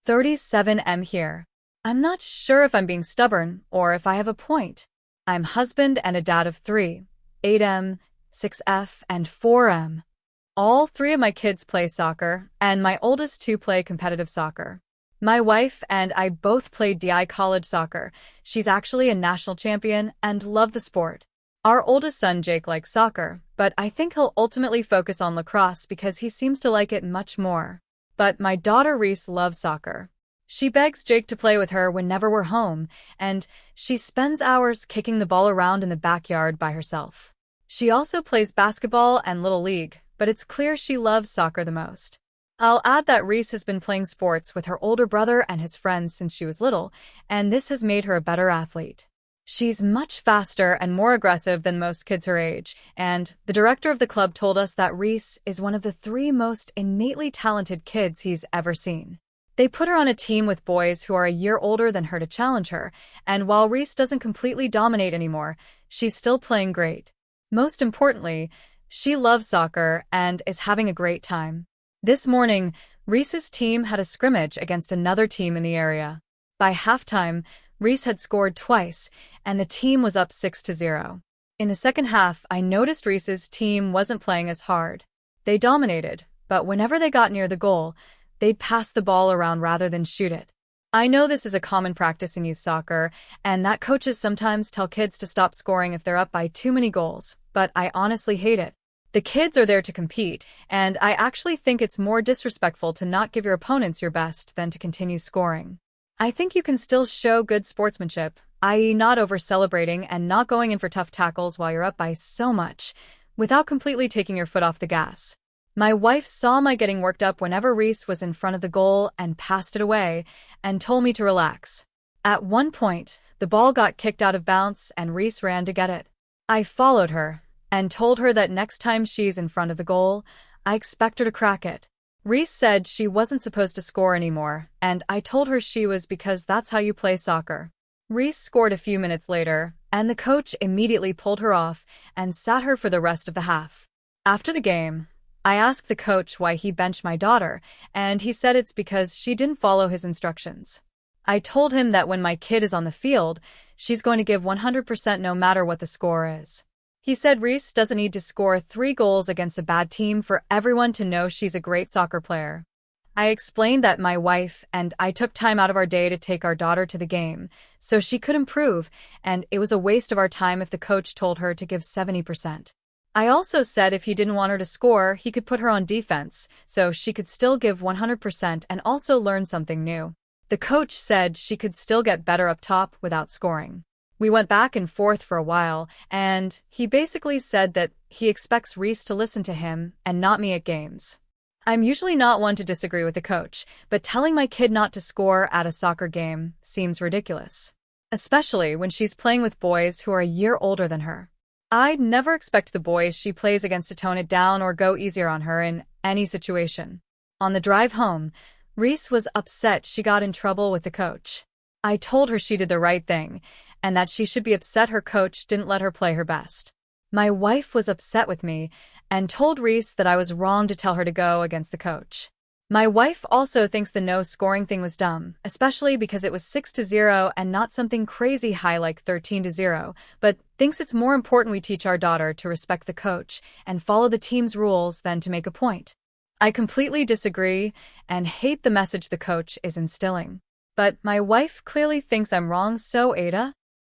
37M here. I'm not sure if I'm being stubborn or if I have a point. I'm husband and a dad of three, 8M, 6F, and 4M. All three of my kids play soccer, and my oldest two play competitive soccer. My wife and I both played DI college soccer. She's actually a national champion and love the sport. Our oldest son Jake likes soccer, but I think he'll ultimately focus on lacrosse because he seems to like it much more. But my daughter Reese loves soccer. She begs Jake to play with her whenever we're home, and she spends hours kicking the ball around in the backyard by herself. She also plays basketball and Little League, but it's clear she loves soccer the most. I'll add that Reese has been playing sports with her older brother and his friends since she was little, and this has made her a better athlete. She's much faster and more aggressive than most kids her age, and the director of the club told us that Reese is one of the three most innately talented kids he's ever seen. They put her on a team with boys who are a year older than her to challenge her, and while Reese doesn't completely dominate anymore, she's still playing great. Most importantly, she loves soccer and is having a great time. This morning, Reese's team had a scrimmage against another team in the area. By halftime, Reese had scored twice, and the team was up 6-0. In the second half, I noticed Reese's team wasn't playing as hard. They dominated, but whenever they got near the goal, they'd pass the ball around rather than shoot it. I know this is a common practice in youth soccer, and that coaches sometimes tell kids to stop scoring if they're up by too many goals, but I honestly hate it. The kids are there to compete, and I actually think it's more disrespectful to not give your opponents your best than to continue scoring. I think you can still show good sportsmanship, i.e. not over-celebrating and not going in for tough tackles while you're up by so much, without completely taking your foot off the gas. My wife saw my getting worked up whenever Reese was in front of the goal and passed it away, and told me to relax. At one point, the ball got kicked out of bounds and Reese ran to get it. I followed her, and told her that next time she's in front of the goal, I expect her to crack it. Reese said she wasn't supposed to score anymore, and I told her she was because that's how you play soccer. Reese scored a few minutes later, and the coach immediately pulled her off and sat her for the rest of the half. After the game, I asked the coach why he benched my daughter, and he said it's because she didn't follow his instructions. I told him that when my kid is on the field, she's going to give 100% no matter what the score is. He said Reese doesn't need to score 3 goals against a bad team for everyone to know she's a great soccer player. I explained that my wife and I took time out of our day to take our daughter to the game, so she could improve, and it was a waste of our time if the coach told her to give 70%. I also said if he didn't want her to score, he could put her on defense, so she could still give 100% and also learn something new. The coach said she could still get better up top without scoring. We went back and forth for a while, and he basically said that he expects Reese to listen to him and not me at games. I'm usually not one to disagree with the coach, but telling my kid not to score at a soccer game seems ridiculous, especially when she's playing with boys who are a year older than her. I'd never expect the boys she plays against to tone it down or go easier on her in any situation. On the drive home, Reese was upset she got in trouble with the coach. I told her she did the right thing, and that she should be upset her coach didn't let her play her best. My wife was upset with me and told Reese that I was wrong to tell her to go against the coach. My wife also thinks the no scoring thing was dumb, especially because it was 6-0 and not something crazy high like 13-0, but thinks it's more important we teach our daughter to respect the coach and follow the team's rules than to make a point. I completely disagree and hate the message the coach is instilling. But my wife clearly thinks I'm wrong, so AITAH,